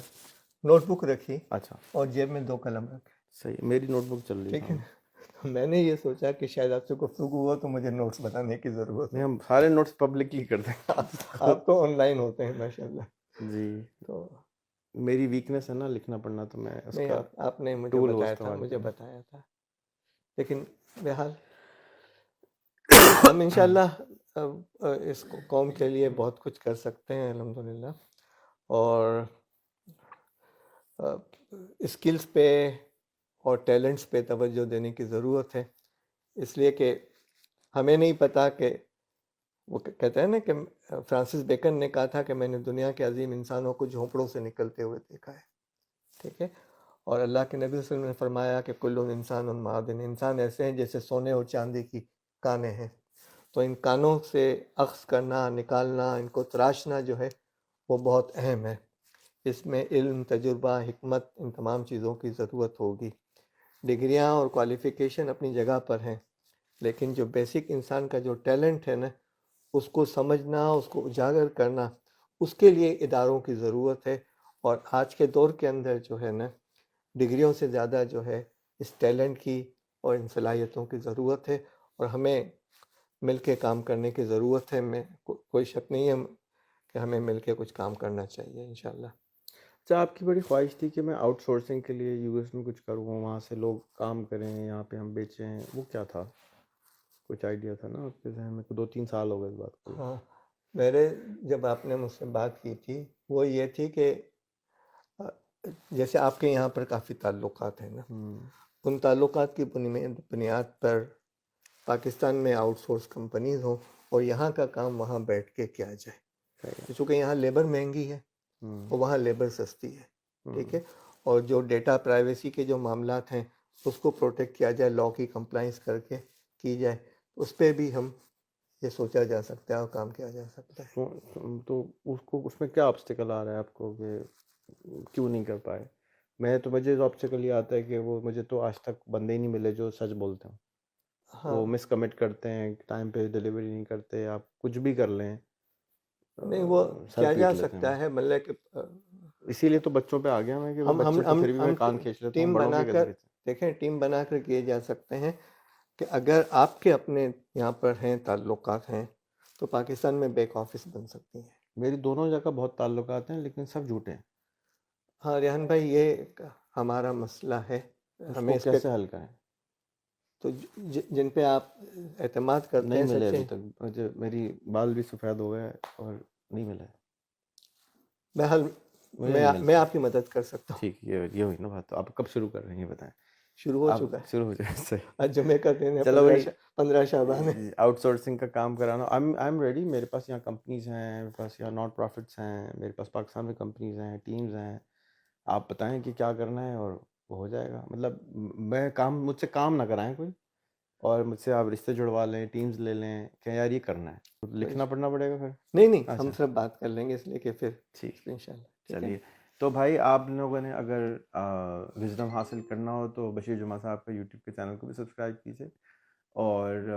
[SPEAKER 1] نوٹ بک رکھی
[SPEAKER 2] اچھا
[SPEAKER 1] اور جیب میں 2 قلم رکھے.
[SPEAKER 2] صحیح، میری نوٹ بک چل رہی
[SPEAKER 1] ٹھیک ہے
[SPEAKER 2] ہے.
[SPEAKER 1] نا. میں نے یہ سوچا کہ شاید آپ سے گفتگو ہو تو مجھے نوٹس بتانے کی ضرورت
[SPEAKER 2] نہیں،
[SPEAKER 1] ہو.
[SPEAKER 2] ہم سارے نوٹس پبلکلی کرتے ہیں.
[SPEAKER 1] آپ تو آن لائن ہوتے ہیں ماشاء اللہ.
[SPEAKER 2] جی
[SPEAKER 1] تو
[SPEAKER 2] میری ویکنیس ہے نا لکھنا پڑھنا، تو میں اس
[SPEAKER 1] نہیں،
[SPEAKER 2] کا
[SPEAKER 1] آپ نے مجھے
[SPEAKER 2] ٹول
[SPEAKER 1] بتایا تھا،
[SPEAKER 2] استعمال کیا.
[SPEAKER 1] لیکن بہرحال ہم انشاءاللہ اس قوم کے لیے بہت کچھ کر سکتے ہیں الحمدللہ. اور اسکلز پہ اور ٹیلنٹس پہ توجہ دینے کی ضرورت ہے، اس لیے کہ ہمیں نہیں پتہ کہ وہ کہتے ہیں نا کہ فرانسس بیکن نے کہا تھا کہ میں نے دنیا کے عظیم انسانوں کو جھونپڑوں سے نکلتے ہوئے دیکھا ہے. ٹھیک ہے. اور اللہ کے نبی صلی اللہ علیہ وسلم نے فرمایا کہ کل انسان معدن، انسان ایسے ہیں جیسے سونے اور چاندی کی کانیں ہیں. تو ان کانوں سے اخذ کرنا، نکالنا، ان کو تراشنا جو ہے وہ بہت اہم ہے. اس میں علم، تجربہ، حکمت، ان تمام چیزوں کی ضرورت ہوگی. ڈگریاں اور کوالیفیکیشن اپنی جگہ پر ہیں، لیکن جو بیسک انسان کا جو ٹیلنٹ ہے نا، اس کو سمجھنا، اس کو اجاگر کرنا، اس کے لیے اداروں کی ضرورت ہے. اور آج کے دور کے اندر جو ہے نا، ڈگریوں سے زیادہ جو ہے اس ٹیلنٹ کی اور ان صلاحیتوں کی ضرورت ہے، اور ہمیں مل کے کام کرنے کی ضرورت ہے. میں کوئی شک نہیں ہے کہ ہمیں مل کے کچھ کام کرنا چاہیے انشاءاللہ.
[SPEAKER 2] اچھا، آپ کی بڑی خواہش تھی کہ میں آؤٹ سورسنگ کے لیے US میں کچھ کروں، وہاں سے لوگ کام کریں، یہاں پہ ہم بیچیں. وہ کیا تھا؟ کچھ آئیڈیا تھا نا آپ کے ذہن میں؟ 2-3 سال ہو گئے اس بات کو.
[SPEAKER 1] ہاں، میرے جب آپ نے مجھ سے بات کی تھی وہ یہ تھی کہ جیسے آپ کے یہاں پر کافی تعلقات ہیں نا، ان تعلقات کی بنیاد پر پاکستان میں آؤٹ سورس کمپنیز ہوں اور یہاں کا کام وہاں بیٹھ کے کیا جائے، چونکہ یہاں لیبر مہنگی ہے اور وہاں لیبر سستی ہے، ٹھیک ہے، اور جو ڈیٹا پرائیویسی کے جو معاملات ہیں اس کو پروٹیکٹ کیا جائے، لا کی کمپلائنس کر کے کی جائے، اس پہ بھی ہم یہ سوچا جا سکتا ہے اور کام کیا جا سکتا ہے۔
[SPEAKER 2] تو اس میں کیا آبسٹیکل آ رہا ہے آپ کو کہ کیوں نہیں کر پائے؟ مجھے آبسٹیکل یہ آتا ہے کہ وہ مجھے تو آج تک بندے ہی نہیں ملے جو سچ بولتے ہیں، وہ مس کمٹ کرتے ہیں، ٹائم پہ ڈلیوری نہیں کرتے، آپ کچھ بھی کر لیں
[SPEAKER 1] نہیں وہ
[SPEAKER 2] سر
[SPEAKER 1] کیا جا
[SPEAKER 2] پیٹ لیتے ہیں۔
[SPEAKER 1] سکتا ہے، مطلب کہ
[SPEAKER 2] اسی لیے تو بچوں پہ آ گیا میں کہ
[SPEAKER 1] ہم
[SPEAKER 2] بچے تو پھر بھی میں
[SPEAKER 1] ہم
[SPEAKER 2] کان کھینچ لیتا ہوں،
[SPEAKER 1] ٹیم
[SPEAKER 2] بڑوں
[SPEAKER 1] بنا
[SPEAKER 2] کے
[SPEAKER 1] کر
[SPEAKER 2] کیسے کھینچیں؟
[SPEAKER 1] دیکھیں، ٹیم بنا کر کیے جا سکتے ہیں کہ اگر آپ کے اپنے یہاں پر ہیں تعلقات ہیں تو پاکستان میں بیک آفس بن سکتی ہیں۔
[SPEAKER 2] میری دونوں جگہ بہت تعلقات ہیں لیکن سب جھوٹے ہیں۔
[SPEAKER 1] ہاں ریحان بھائی، یہ ایک ہمارا مسئلہ ہے،
[SPEAKER 2] اس
[SPEAKER 1] ہمیں
[SPEAKER 2] کو
[SPEAKER 1] اس پہ
[SPEAKER 2] کیسے حل کریں؟
[SPEAKER 1] تو جن پہ آپ اعتماد کرتے
[SPEAKER 2] نہیں
[SPEAKER 1] ہیں
[SPEAKER 2] ملے
[SPEAKER 1] سچے،
[SPEAKER 2] ابھی تک، مجھے میری بال بھی سفید ہو گئے اور نہیں ملے،
[SPEAKER 1] بہرحال
[SPEAKER 2] مجھے نہیں
[SPEAKER 1] میں
[SPEAKER 2] ملتے۔
[SPEAKER 1] آپ کی مدد کر سکتا ہوں۔
[SPEAKER 2] ٹھیک، یہ ہوئی نا بات، تو آپ کب شروع کر رہے ہیں یہ بتائیں؟
[SPEAKER 1] شروع ہو
[SPEAKER 2] آپ
[SPEAKER 1] چکا ہے،
[SPEAKER 2] شروع ہو جائے صحیح۔
[SPEAKER 1] آج جمعے کا دن ہے،
[SPEAKER 2] چلو بھائی،
[SPEAKER 1] 15 شعبان ہے۔
[SPEAKER 2] آؤٹ سورسنگ کا کام کرانا، آئی ایم ریڈی، میرے پاس یہاں کمپنیز ہیں، میرے پاس یہاں ناٹ پروفٹس ہیں، میرے پاس پاکستان میں کمپنیز ہیں، ٹیمز ہیں، آپ بتائیں کہ کیا کرنا ہے اور وہ ہو جائے گا۔ مطلب مجھ سے کام نہ کرائیں کوئی، اور مجھ سے آپ رشتے جڑوا لیں، ٹیمز لے لیں کہ یار یہ کرنا ہے، لکھنا پڑھنا پڑے گا پھر۔
[SPEAKER 1] نہیں ہم
[SPEAKER 2] اچھا
[SPEAKER 1] سب بات کر لیں گے اس لیے کہ پھر
[SPEAKER 2] ٹھیک،
[SPEAKER 1] انشاءاللہ، ٹھیک ہے۔
[SPEAKER 2] چلیے۔ تو بھائی آپ لوگوں نے اگر وزڈم حاصل کرنا ہو تو بشیر جمعہ صاحب کا یوٹیوب کے چینل کو بھی سبسکرائب کیجیے، اور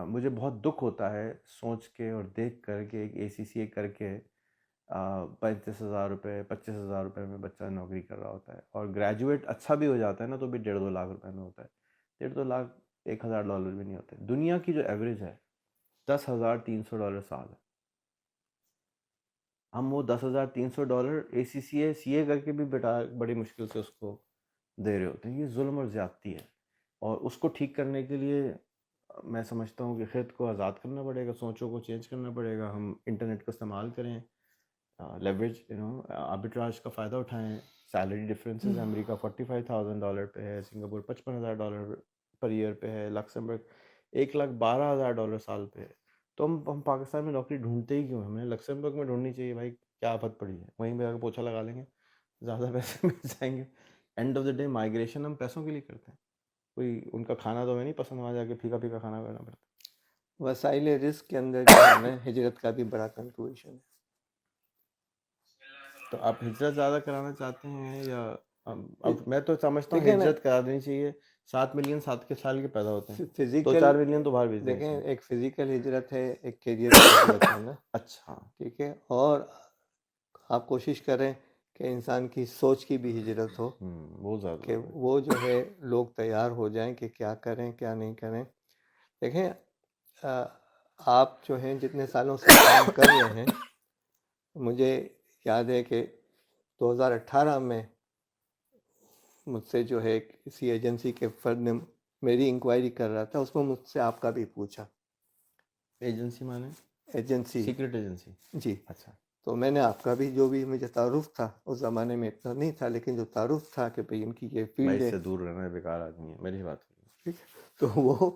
[SPEAKER 2] مجھے بہت دکھ ہوتا ہے سوچ کے اور دیکھ کر کے ایک ACCA کر کے 35,000 روپے 25,000 روپے میں بچہ نوکری کر رہا ہوتا ہے، اور گریجویٹ اچھا بھی ہو جاتا ہے نا تو بھی 1.5-2 لاکھ روپے میں ہوتا ہے، 1.5-2 لاکھ $1,000 بھی نہیں ہوتے۔ دنیا کی جو ایوریج ہے $10,300 سال ہے، ہم وہ $10,300 ACCA CA کر کے بھی بڑی مشکل سے اس کو دے رہے ہوتے ہیں۔ یہ ظلم اور زیادتی ہے، اور اس کو ٹھیک کرنے کے لیے میں سمجھتا ہوں کہ خود کو آزاد کرنا پڑے گا، سوچوں کو چینج کرنا پڑے گا، ہم انٹرنیٹ کا استعمال کریں، لیوریج آربیٹراج کا فائدہ اٹھائیں۔ سیلری ڈفرینسز امریکہ $45,000 پہ ہے، سنگاپور $55,000 پر ایئر پہ ہے، لکسمبرگ $1,12,000 سال پہ ہے۔ تو ہم پاکستان میں نوکری ڈھونڈتے ہی کیوں ہیں؟ ہمیں لکسمبرگ میں ڈھونڈنی چاہیے بھائی، کیا آفت پڑی ہے، وہیں پہ آ کے پوچھا لگا لیں گے، زیادہ پیسے مل جائیں گے۔ And of the day migration ہم پیسوں کے لیے کرتے ہیں، کوئی ان کا کھانا تو ہمیں نہیں پسند، وہاں جا کے پھیکا پھیکا کھانا کرنا پڑتا ہے۔
[SPEAKER 1] وسائل رزق کے اندر جو ہے نا ہجرت کا بھی بڑا کنکلوژن ہے۔
[SPEAKER 2] تو آپ ہجرت زیادہ کرانا چاہتے ہیں یا اب میں تو سمجھتا ہوں
[SPEAKER 1] دیکھیں نا،
[SPEAKER 2] ہجرت کرا دینی چاہیے۔ 7 ملین 7 کے سال کے پیدا ہوتے ہیں، تو
[SPEAKER 1] فزیکل
[SPEAKER 2] 4 ملین تو باہر بھیج دینے
[SPEAKER 1] دیکھیں،
[SPEAKER 2] چاہیے۔
[SPEAKER 1] ایک فزیکل ہجرت ہے، ایک کیریئر کی ہجرت ہے نا،
[SPEAKER 2] اچھا،
[SPEAKER 1] ٹھیک ہے، اور آپ کوشش کریں کہ انسان کی سوچ کی بھی ہجرت ہو،
[SPEAKER 2] بہت زیادہ
[SPEAKER 1] کہ
[SPEAKER 2] ضروری ہے۔
[SPEAKER 1] وہ جو ہے لوگ تیار ہو جائیں کہ کیا کریں کیا نہیں کریں۔ دیکھیں آپ جو ہیں جتنے سالوں سے کام کر رہے ہیں، مجھے یاد ہے کہ 2018 میں مجھ سے جو ہے کسی ایجنسی کے فرد نے میری انکوائری کر رہا تھا، اس میں مجھ سے آپ کا بھی پوچھا۔
[SPEAKER 2] ایجنسی مانے
[SPEAKER 1] ایجنسی،
[SPEAKER 2] سیکرٹ ایجنسی؟
[SPEAKER 1] جی،
[SPEAKER 2] اچھا،
[SPEAKER 1] تو میں نے آپ کا بھی جو بھی مجھے تعارف تھا، اس زمانے میں اتنا نہیں تھا، لیکن جو تعارف تھا کہ بھئی ان کی یہ
[SPEAKER 2] میں
[SPEAKER 1] فیلڈ
[SPEAKER 2] اس
[SPEAKER 1] ہے،
[SPEAKER 2] سے دور رہنا ہے، بیکار آدمی ہے، میری بات ہوئی۔
[SPEAKER 1] ٹھیک ہے، تو وہ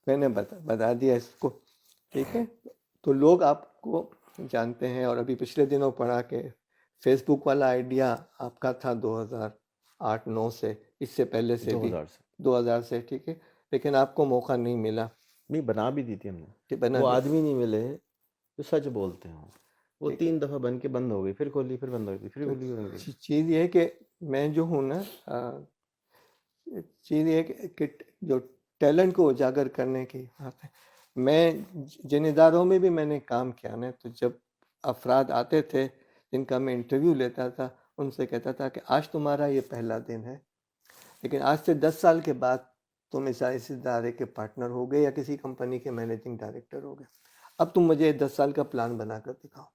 [SPEAKER 1] میں نے بتا دیا اس کو، ٹھیک ہے۔ تو لوگ آپ کو جانتے ہیں، اور ابھی پچھلے دنوں پڑھا کہ فیس بک والا آئیڈیا آپ کا تھا 2008-9 سے، اس سے پہلے سے بھی
[SPEAKER 2] 2000 سے
[SPEAKER 1] 2000 سے، ٹھیک ہے، لیکن آپ کو موقع نہیں ملا
[SPEAKER 2] نہیں، بنا بھی دی تھی ہم نے،
[SPEAKER 1] کہ بنا
[SPEAKER 2] وہ
[SPEAKER 1] بھی۔
[SPEAKER 2] آدمی نہیں ملے جو سچ بولتے ہوں، وہ
[SPEAKER 1] ٹھیک ہے،
[SPEAKER 2] 3 دفعہ بن کے بند ہو گئی، پھر کھولی، پھر بند ہو گئی، پھر
[SPEAKER 1] تو
[SPEAKER 2] کھولی، بند ہو گئی۔
[SPEAKER 1] چیز یہ ہے کہ میں جو ہوں نا، چیز یہ ہے کہ جو ٹیلنٹ کو اجاگر کرنے کی بات ہے، میں جن اداروں میں بھی میں نے کام کیا نا، تو جب افراد آتے تھے جن کا میں انٹرویو لیتا تھا، ان سے کہتا تھا کہ آج تمہارا یہ پہلا دن ہے، لیکن آج سے 10 سال کے بعد تم اس ادارے کے پارٹنر ہو گئے یا کسی کمپنی کے مینیجنگ ڈائریکٹر ہو گئے، اب تم مجھے 10 سال کا پلان بنا کر دکھاؤ۔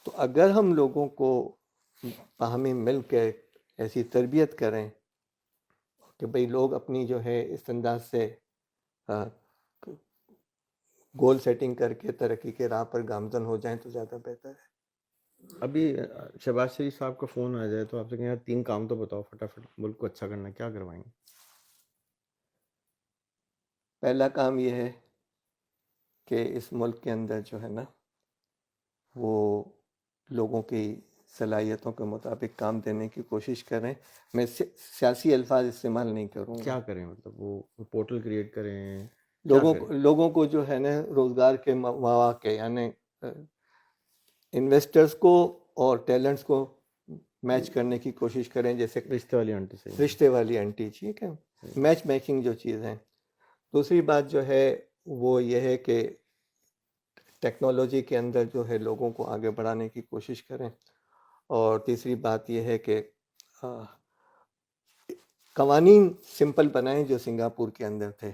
[SPEAKER 1] تو اگر ہم لوگوں کو باہمی مل کے ایسی تربیت کریں کہ بھئی لوگ اپنی جو ہے اس انداز سے گول سیٹنگ کر کے ترقی کے راہ پر گامزن ہو جائیں تو زیادہ بہتر ہے۔
[SPEAKER 2] ابھی شہباز شریف صاحب کا فون آ جائے تو آپ سے کہیں یار 3 کام تو بتاؤ فٹافٹ ملک کو اچھا کرنا ہے، کیا کروائیں گے؟
[SPEAKER 1] پہلا کام یہ ہے کہ اس ملک کے اندر جو ہے نا وہ لوگوں کی صلاحیتوں کے مطابق کام دینے کی کوشش کریں. میں سیاسی الفاظ استعمال نہیں کروں گا.
[SPEAKER 2] کیا کریں مطلب وہ پورٹل کریٹ کریں، کیا
[SPEAKER 1] لوگوں
[SPEAKER 2] کریں؟
[SPEAKER 1] لوگوں کو جو ہے نا روزگار کے مواقع یعنی انویسٹرز کو اور ٹیلنٹس کو میچ کرنے کی کوشش کریں. جیسے
[SPEAKER 2] رشتے والی آنٹی سے
[SPEAKER 1] رشتے والی انٹی، ٹھیک ہے، میچ میکنگ جو چیز ہے. دوسری بات جو ہے وہ یہ ہے کہ ٹیکنالوجی کے اندر جو ہے لوگوں کو آگے بڑھانے کی کوشش کریں. اور تیسری بات یہ ہے کہ قوانین سمپل بنائیں جو سنگاپور کے اندر تھے.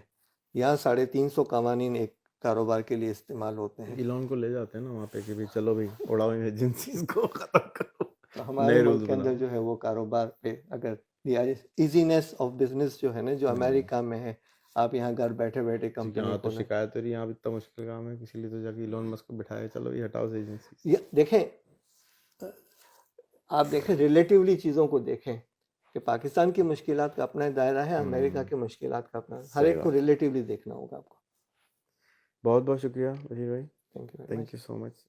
[SPEAKER 1] یہاں 350 قوانین ایک کاروبار کے لیے استعمال ہوتے ہیں.
[SPEAKER 2] ایلون کو لے جاتے ہیں نا وہاں پہ کہ بھی چلو بھائی اڑاؤ ایجنسیز کو ختم کرو،
[SPEAKER 1] تو ہمارے
[SPEAKER 2] نئے
[SPEAKER 1] ملک
[SPEAKER 2] رولز
[SPEAKER 1] کے اندر
[SPEAKER 2] بناؤ.
[SPEAKER 1] جو ہے وہ کاروبار پہ اگر ایزینس آف بزنس جو ہے نا جو امریکہ میں ہے، آپ یہاں گھر بیٹھے بیٹھے کمپنی
[SPEAKER 2] یہاں تو
[SPEAKER 1] کھولیں.
[SPEAKER 2] شکایت ہو رہی ہے یہاں اتنا مشکل کام ہے، اسی لیے تو جا کے ایلون مسک کو بٹھایا چلو یہ ہٹاؤ سے ایجنسیز.
[SPEAKER 1] دیکھیں، آپ دیکھیں ریلیٹیولی چیزوں کو دیکھیں کہ پاکستان کی مشکلات کا اپنا دائرہ ہے، امریکہ کی مشکلات کا اپنا. ہر ایک کو ریلیٹیولی دیکھنا ہوگا آپ کو.
[SPEAKER 2] بہت بہت شکریہ وحید بھائی،
[SPEAKER 1] thank you very
[SPEAKER 2] thank
[SPEAKER 1] much.
[SPEAKER 2] You so much.